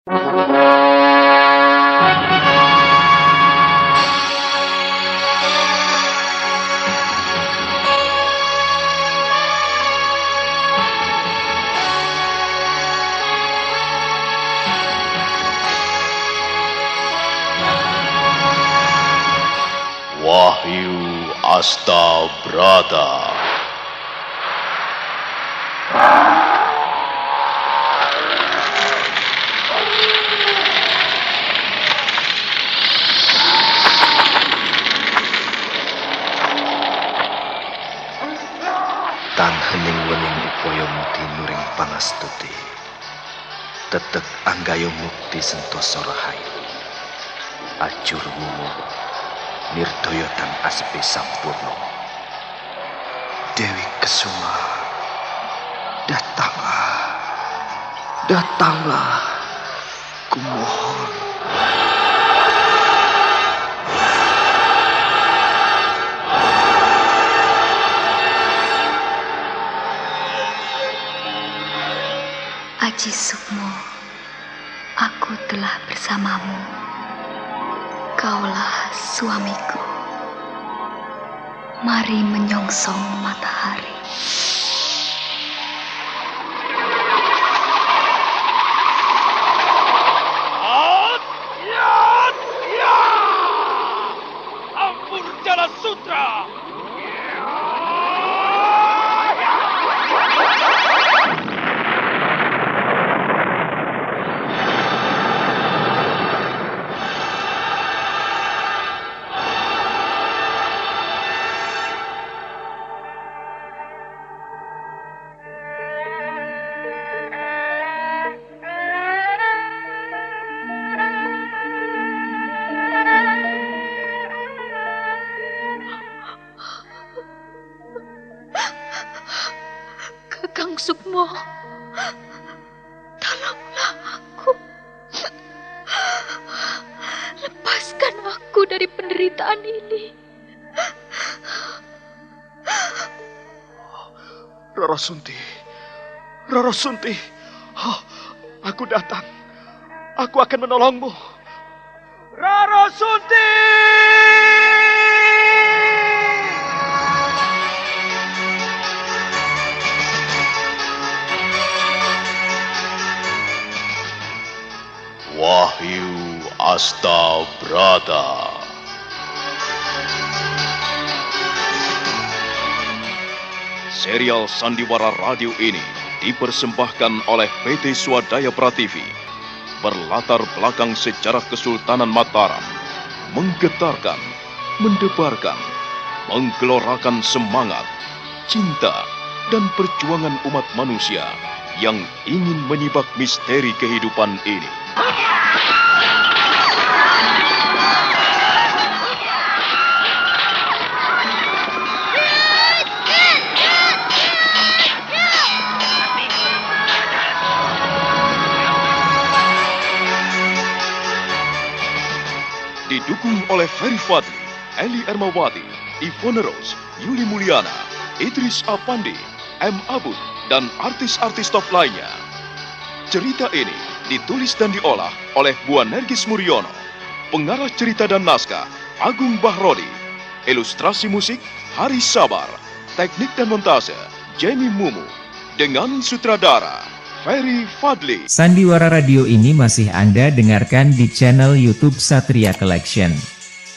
Wahyu Astabrata. Tan hening wening upaya mukti nuring pangastuti. Tetek anggayo mukti sentosa rahayu. Ajur wuwu nirdaya tan asepe sampurna. Dewi Kesuma, datanglah, datanglah, kumohon. Aji Sukmo, aku telah bersamamu. Kaulah suamiku. Mari menyongsong matahari. Ampun Jala Sutra. Kakang Sukmo, tolonglah aku. Lepaskan aku dari penderitaan ini. Rara Sunti, Rara Sunti, aku datang. Aku akan menolongmu. Rara Sunti. Wahyu Astabrata. Serial Sandiwara Radio ini dipersembahkan oleh PT Swadaya Prativi. Berlatar belakang sejarah Kesultanan Mataram, menggetarkan, mendebarkan, menggelorakan semangat, cinta, dan perjuangan umat manusia yang ingin menyibak misteri kehidupan ini. Didukung oleh Ferry Fadli, Eli Ermawati, Ivone Rose, Yuli Mulyana, Idris Apandi, M. Abud, dan artis-artis top lainnya. Cerita ini ditulis dan diolah oleh Bu Nergis Muryono. Pengarah cerita dan naskah Agung Bahrodi. Ilustrasi musik Haris Sabar. Teknik dan montase Jamie Mumu. Dengan sutradara Ferry Fadli. Sandiwara Radio ini masih Anda dengarkan di channel YouTube Satria Collection.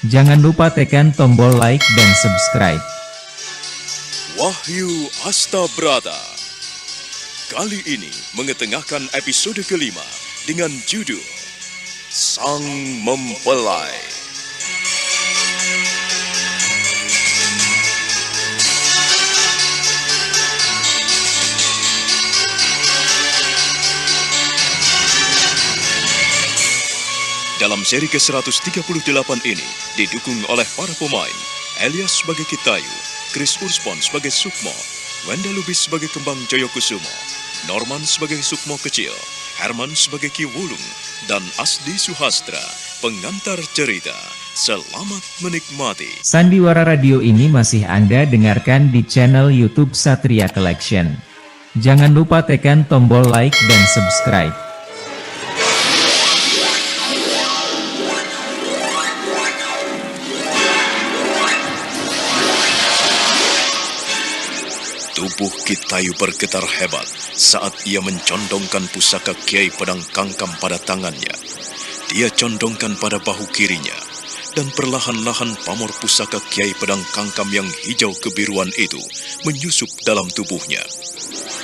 Jangan lupa tekan tombol like dan subscribe. Wahyu Astabrata. Kali ini mengetengahkan episode kelima dengan judul Sang Mempelai. Dalam seri ke-138 ini didukung oleh para pemain Elias sebagai Kitayu, Chris Urspon sebagai Sukmo, Wenda Lubis sebagai Kembang Joyokusumo, Norman sebagai Sukmo Kecil, Herman sebagai Ki Wulung, dan Asdi Suhastra, pengantar cerita. Selamat menikmati. Sandiwara Radio ini masih Anda dengarkan di channel YouTube Satria Collection. Jangan lupa tekan tombol like dan subscribe. Tubuh Kitayu bergetar hebat saat ia mencondongkan pusaka Kiai Pedang Kangkam pada tangannya. Dia condongkan pada bahu kirinya, dan perlahan-lahan pamor pusaka Kiai Pedang Kangkam yang hijau kebiruan itu menyusup dalam tubuhnya.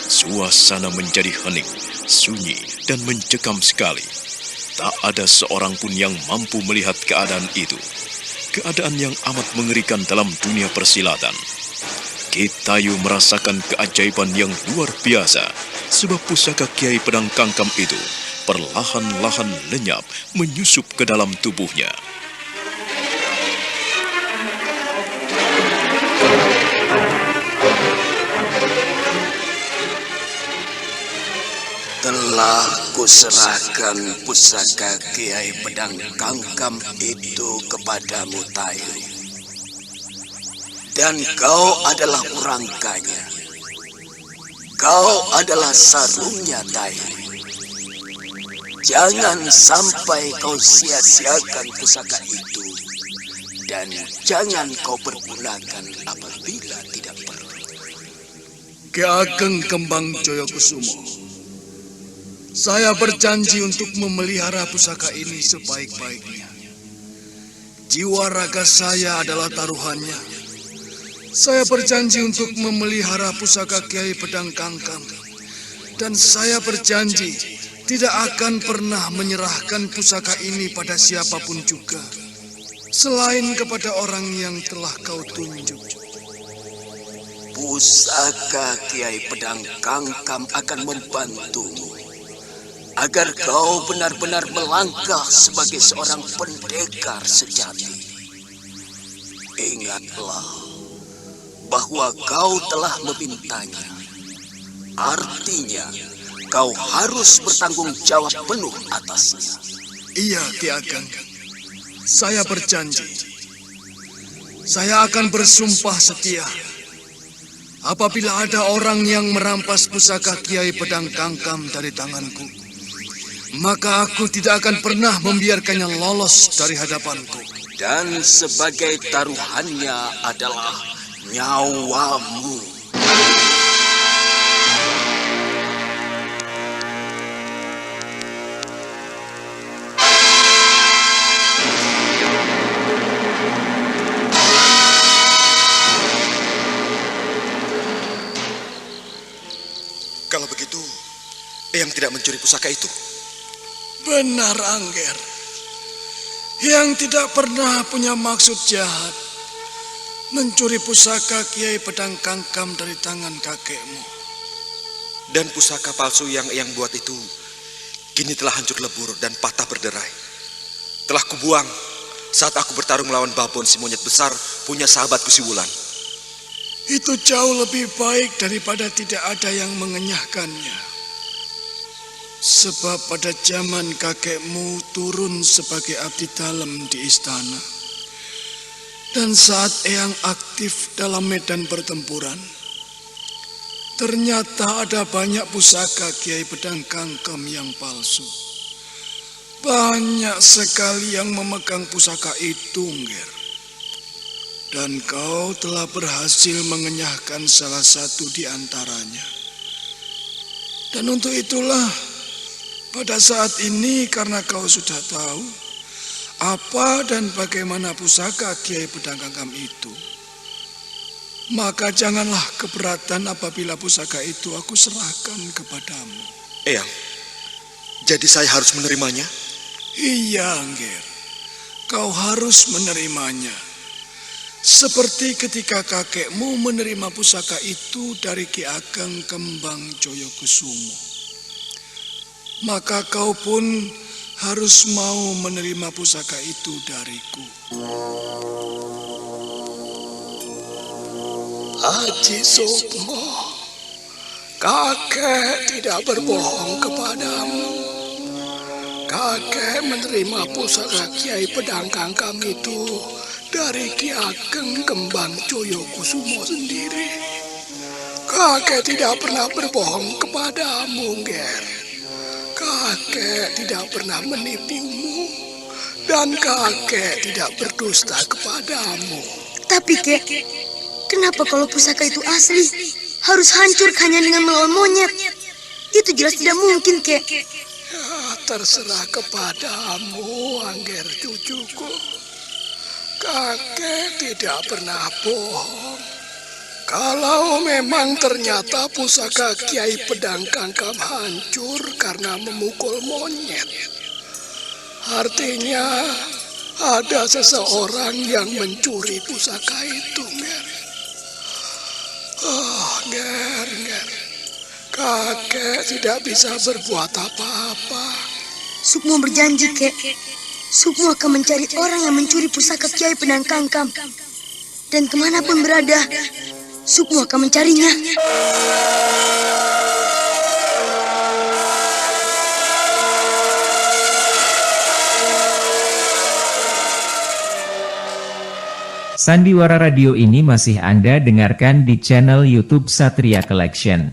Suasana menjadi hening, sunyi, dan mencekam sekali. Tak ada seorang pun yang mampu melihat keadaan itu. Keadaan yang amat mengerikan dalam dunia persilatan. Kitayu merasakan keajaiban yang luar biasa, sebab pusaka Kiai Pedang Kangkam itu perlahan-lahan lenyap menyusup ke dalam tubuhnya. Telah kuserahkan pusaka Kiai Pedang Kangkam itu kepadamu, Tayu. Dan kau adalah urangkanya. Kau adalah sarungnya, Tayu. Jangan sampai kau sia-siakan pusaka itu. Dan jangan kau pergunakan apabila tidak perlu. Ki Ageng Kembang Joyokusumo, saya berjanji untuk memelihara pusaka ini sebaik-baiknya. Jiwa raga saya adalah taruhannya. Saya berjanji untuk memelihara pusaka Kiai Pedang Kangkam. Dan saya berjanji tidak akan pernah menyerahkan pusaka ini pada siapapun juga, selain kepada orang yang telah kau tunjuk. Pusaka Kiai Pedang Kangkam akan membantumu agar kau benar-benar melangkah sebagai seorang pendekar sejati. Ingatlah bahwa kau telah memintanya. Artinya, kau harus bertanggung jawab penuh atasnya. Iya, Ki Ageng. Saya berjanji. Saya akan bersumpah setia. Apabila ada orang yang merampas pusaka Kiai Pedang Kangkam dari tanganku, maka aku tidak akan pernah membiarkannya lolos dari hadapanku. Dan sebagai taruhannya adalah nyawamu. Kalau begitu, Eyang tidak mencuri pusaka itu. Benar, Angger. Yang tidak pernah punya maksud jahat mencuri pusaka Kiai Pedang Kangkam dari tangan kakekmu. Dan pusaka palsu yang Eyang buat itu kini telah hancur lebur dan patah berderai. Telah kubuang saat aku bertarung melawan Babon, si monyet besar punya sahabatku si Wulan. Itu jauh lebih baik daripada tidak ada yang mengenyahkannya. Sebab pada zaman kakekmu turun sebagai abdi dalam di istana. Dan saat Eyang aktif dalam medan pertempuran, ternyata ada banyak pusaka Kiai Pedang Kangkam yang palsu. Banyak sekali yang memegang pusaka itu, Ngger. Dan kau telah berhasil mengenyahkan salah satu di antaranya. Dan untuk itulah, pada saat ini karena kau sudah tahu apa dan bagaimana pusaka Kiai Pedang Kangkam itu, maka janganlah keberatan apabila pusaka itu aku serahkan kepadamu. Eyang, jadi saya harus menerimanya? Iya, Ngger. Kau harus menerimanya. Seperti ketika kakekmu menerima pusaka itu dari Ki Ageng Kembang Joyokusumo. Maka kau pun harus mau menerima pusaka itu dariku. Haji Sukmo, kakek tidak berbohong kepadamu. Kakek menerima pusaka Kiai Pedang Kangkam itu dari Ki Ageng Kembang Joyokusumo sendiri. Kakek tidak pernah berbohong kepadamu, Ngger. Kakek tidak pernah menipumu, dan kakek tidak berdusta kepadamu. Tapi, Kek, kenapa kalau pusaka itu asli harus hancur hanya dengan melawan monyet. Itu jelas tidak mungkin, Kek. Ya, terserah kepadamu, Angger cucuku. Kakek tidak pernah bohong. Kalau memang ternyata pusaka Kiai Pedang Kangkam hancur karena memukul monyet, artinya ada seseorang yang mencuri pusaka itu, Nger. Oh, Nger. Kakek tidak bisa berbuat apa-apa. Sukmo berjanji, Kek. Sukmo akan mencari orang yang mencuri pusaka Kiai Pedang Kangkam. Dan kemanapun berada, Sukmo akan mencarinya. Sandiwara radio ini masih Anda dengarkan di channel YouTube Satria Collection.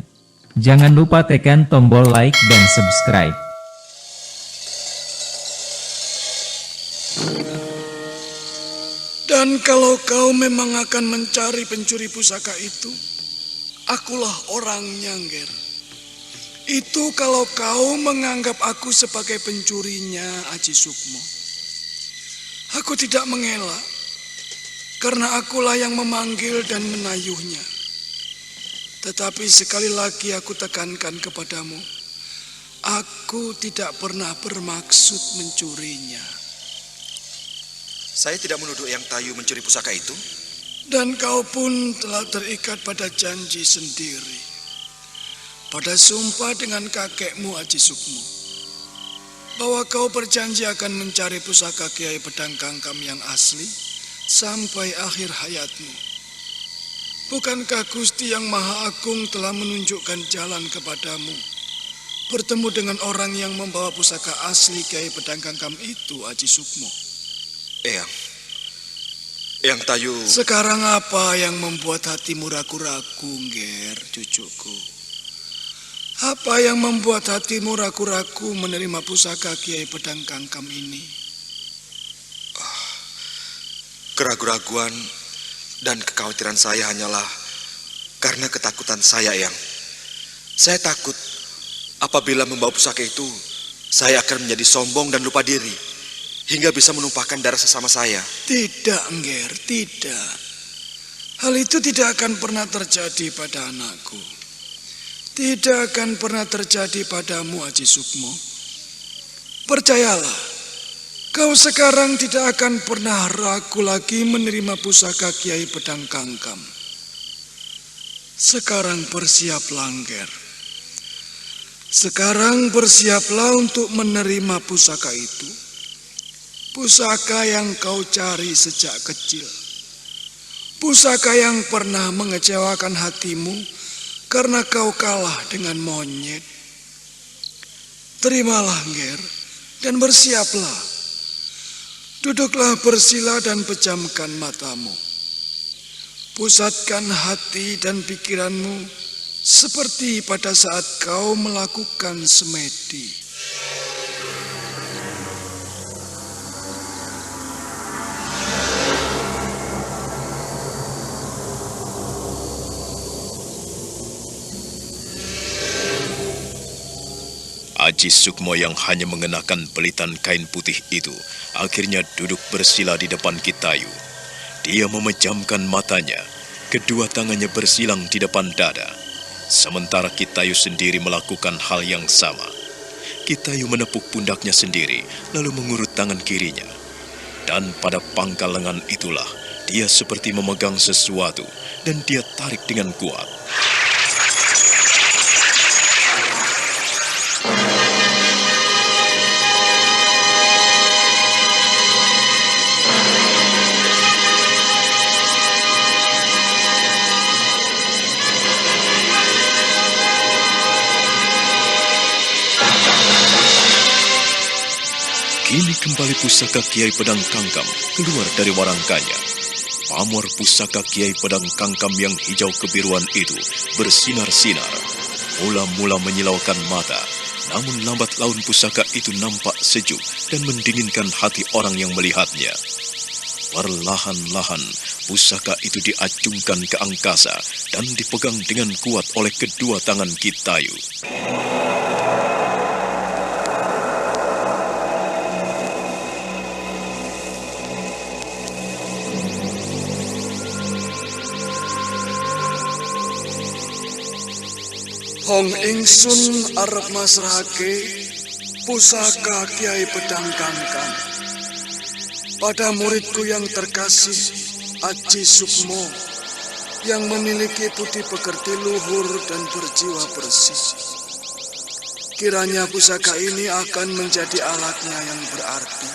Jangan lupa tekan tombol like dan subscribe. Dan kalau kau memang akan mencari pencuri pusaka itu, akulah orangnya, Nger. Itu kalau kau menganggap aku sebagai pencurinya, Aji Sukmo. Aku tidak mengelak, karena akulah yang memanggil dan menayuhnya. Tetapi sekali lagi aku tekankan kepadamu, aku tidak pernah bermaksud mencurinya. Saya tidak menuduh Eyang Tayu mencuri pusaka itu. Dan kau pun telah terikat pada janji sendiri, pada sumpah dengan kakekmu Aji Sukmo, bahwa kau berjanji akan mencari pusaka Kiai Pedang Kangkam yang asli sampai akhir hayatmu. Bukankah Gusti yang Maha Agung telah menunjukkan jalan kepadamu, bertemu dengan orang yang membawa pusaka asli Kiai Pedang Kangkam itu, Aji Sukmo? Eyang Tayu. Sekarang apa yang membuat hatimu ragu-ragu, Nger, cucuku? Apa yang membuat hatimu ragu-ragu menerima pusaka Kiai Pedang Kangkam ini? Keraguan dan kekhawatiran saya hanyalah karena ketakutan saya, Eyang. Saya takut apabila membawa pusaka itu, saya akan menjadi sombong dan lupa diri, hingga bisa menumpahkan darah sesama saya. Tidak, Nger, tidak. Hal itu tidak akan pernah terjadi pada anakku. Tidak akan pernah terjadi padamu, Aji Sukmo. Percayalah, kau sekarang tidak akan pernah ragu lagi menerima pusaka Kiai Pedang Kangkam. Sekarang bersiaplah, Nger. Sekarang bersiaplah untuk menerima pusaka itu. Pusaka yang kau cari sejak kecil. Pusaka yang pernah mengecewakan hatimu karena kau kalah dengan monyet. Terimalah, Nger, dan bersiaplah. Duduklah bersila dan pejamkan matamu. Pusatkan hati dan pikiranmu seperti pada saat kau melakukan semedi. Aji Sukmo yang hanya mengenakan pelitan kain putih itu akhirnya duduk bersila di depan Kitayu. Dia memejamkan matanya, kedua tangannya bersilang di depan dada. Sementara Kitayu sendiri melakukan hal yang sama. Kitayu menepuk pundaknya sendiri, lalu mengurut tangan kirinya. Dan pada pangkal lengan itulah, dia seperti memegang sesuatu, dan dia tarik dengan kuat. Kini kembali pusaka Kiai Pedang Kangkam keluar dari warangkanya. Pamor pusaka Kiai Pedang Kangkam yang hijau kebiruan itu bersinar-sinar. Mula-mula menyilaukan mata, namun lambat laun pusaka itu nampak sejuk dan mendinginkan hati orang yang melihatnya. Perlahan-lahan, pusaka itu diacungkan ke angkasa dan dipegang dengan kuat oleh kedua tangan Kitayu. Hong ingsun arep masrahake pusaka Kiai Pedang Kangkang pada muridku yang terkasih, Aji Sukmo, yang memiliki budi pekerti luhur dan berjiwa bersih. Kiranya pusaka ini akan menjadi alatnya yang berarti.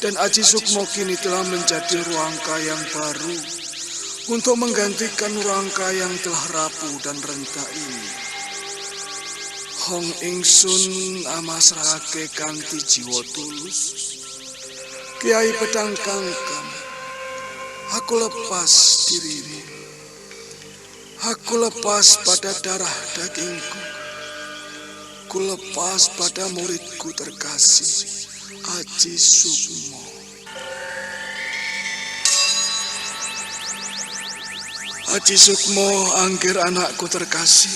Dan Aji Sukmo kini telah menjadi ruangka yang baru untuk menggantikan ruangka yang telah rapuh dan rentah ini. Hong ingsun amasrahake kanthi jiwa tulus. Kiai Pedang Kangkang, aku lepas dirimu. Aku lepas pada darah dagingku. Ku lepas pada muridku terkasih, Aji Sukmo. Aji Sukmo, angger anakku terkasih.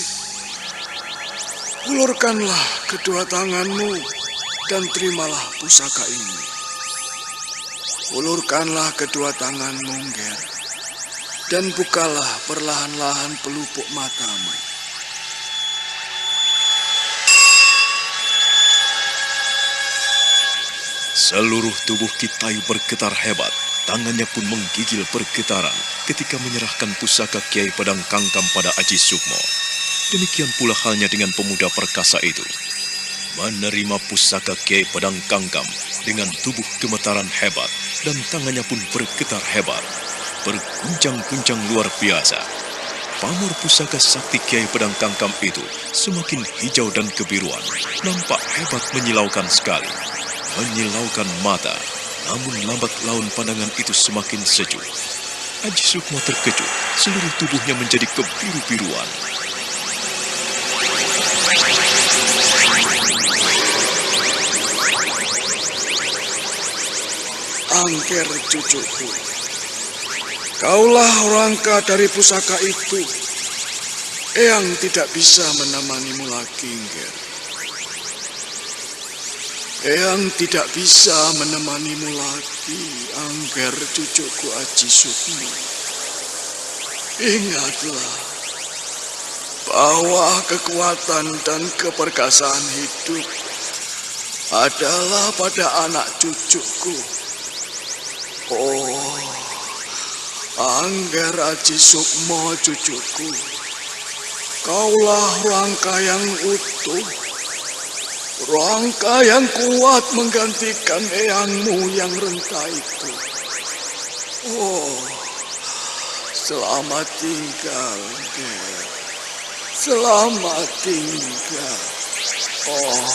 Ulurkanlah kedua tanganmu dan terimalah pusaka ini. Ulurkanlah kedua tanganmu, Ngger, dan bukalah perlahan-lahan pelupuk matamu. Seluruh tubuh Kitayu bergetar hebat. Tangannya pun menggigil bergetaran ketika menyerahkan pusaka Kiai Pedang Kangkam pada Aji Sukmo. Demikian pula halnya dengan pemuda perkasa itu. Menerima pusaka Kiai Pedang Kangkam dengan tubuh gemetaran hebat dan tangannya pun bergetar hebat, berguncang-guncang luar biasa. Pamor pusaka sakti Kiai Pedang Kangkam itu semakin hijau dan kebiruan, nampak hebat menyilaukan sekali, menyilaukan mata. Namun lambat laun pandangan itu semakin sejuk. Aji Sukmo terkejut, seluruh tubuhnya menjadi kebiru-biruan. Angger cucuku, kaulah rangka dari pusaka itu. Eyang tidak bisa menemanimu lagi, Ngger. Eyang tidak bisa menemanimu lagi, Angger cucuku Aji Sukmo. Ingatlah bahwa kekuatan dan keperkasaan hidup adalah pada anak cucuku. Oh, Angger Aji Sukmo cucuku, kaulah rangka yang utuh. Rangka yang kuat menggantikan eyangmu yang renta itu. Oh, selamat tinggal, Ger. Selamat tinggal. Oh.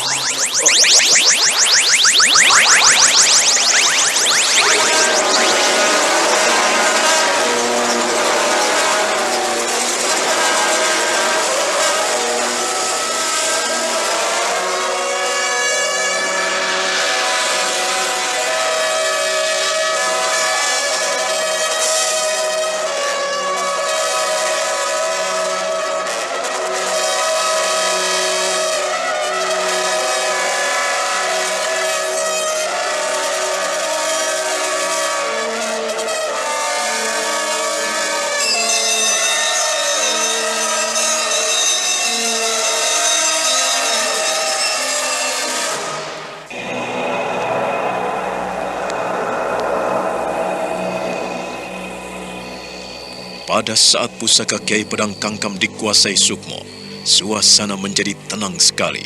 Pada saat pusaka Kiai Pedang Kangkam dikuasai Sukmo, suasana menjadi tenang sekali.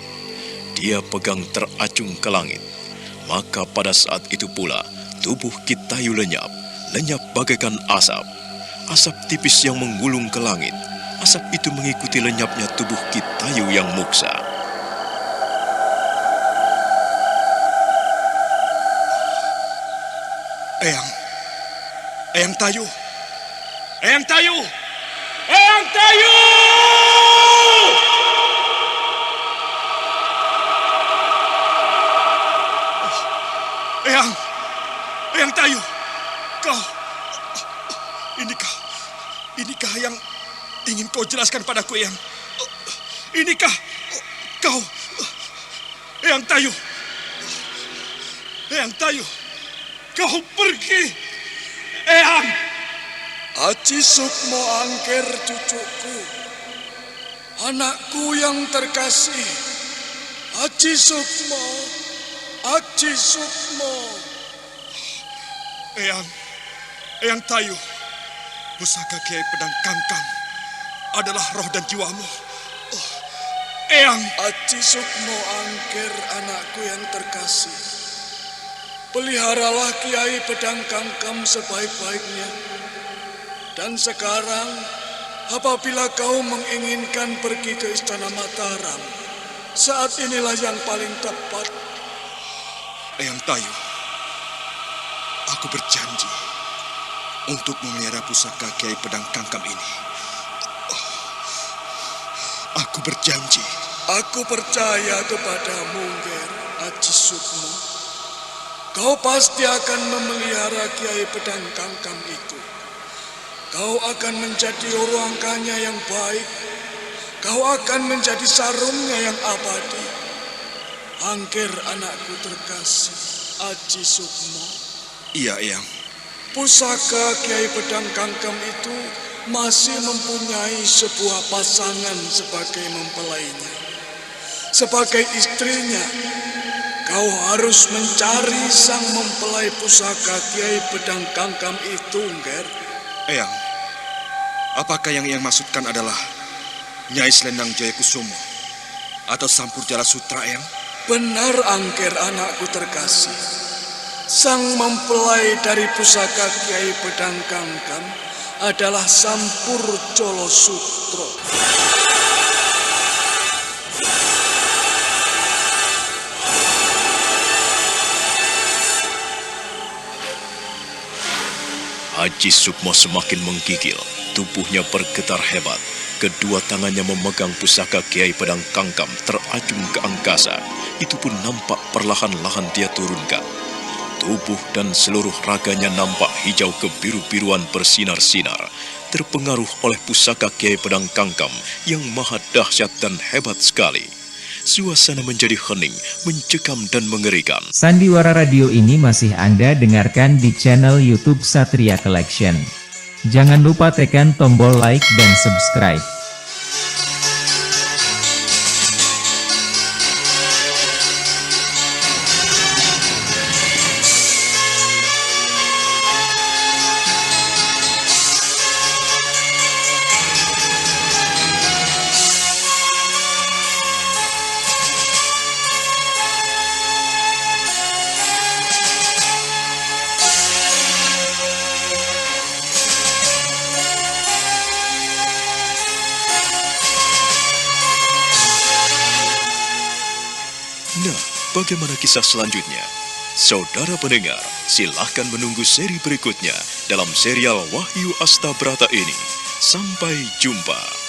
Dia pegang teracung ke langit. Maka pada saat itu pula, tubuh Kitayu lenyap bagaikan asap. Asap tipis yang menggulung ke langit. Asap itu mengikuti lenyapnya tubuh Kitayu yang muksa. Eyang Tayu. Eyang Tayu! Eyang Tayu! Eyang Tayu. Inikah yang ingin kau jelaskan padaku, Eyang? Inikah kau, Eyang Tayu? Eyang Tayu, kau pergi, Eyang. Aji Sukmo Angker, cucuku, anakku yang terkasih. Aji Sukmo, Aji Sukmo. Eyang Tayu, pusaka Kiai Pedang Kangkang adalah roh dan jiwamu. Eyang. Aji Sukmo Angker, anakku yang terkasih. Peliharalah Kiai Pedang Kangkang sebaik-baiknya. Dan sekarang, apabila kau menginginkan pergi ke Istana Mataram, saat inilah yang paling tepat. Eyang Tayu, aku berjanji untuk memelihara pusaka Kiai Pedang Kangkam ini. Aku berjanji. Aku percaya kepadamu, Nger, Aji Sukmo. Kau pasti akan memelihara Kiai Pedang Kangkam itu. Kau akan menjadi orangkanya yang baik. Kau akan menjadi sarungnya yang abadi. Angker, anakku terkasih, Aji Sukmo. Iya, Eyang. Pusaka Kiai Pedang Kangkam itu masih mempunyai sebuah pasangan sebagai mempelainya. Sebagai istrinya, kau harus mencari sang mempelai pusaka Kiai Pedang Kangkam itu, Nger. Eyang, apakah yang Eyang maksudkan adalah Nyai Selendang Jayakusumo atau Sampur Jala Sutra, Eyang? Benar, Angker, anakku terkasih. Sang mempelai dari pusaka Kiai Pedang Kangkam adalah Sampur Jala Sutra. Aji Sukmo semakin menggigil, tubuhnya bergetar hebat. Kedua tangannya memegang pusaka Kiai Pedang Kangkam terajung ke angkasa. Itu pun nampak perlahan-lahan dia turunkan. Tubuh dan seluruh raganya nampak hijau kebiru-biruan bersinar-sinar, terpengaruh oleh pusaka Kiai Pedang Kangkam yang maha dahsyat dan hebat sekali. Suasana menjadi hening, mencekam dan mengerikan. Sandiwara Radio ini masih Anda dengarkan di channel YouTube Satria Collection. Jangan lupa tekan tombol like dan subscribe. Nah, bagaimana kisah selanjutnya? Saudara pendengar, silahkan menunggu seri berikutnya dalam serial Wahyu Astabrata ini. Sampai jumpa.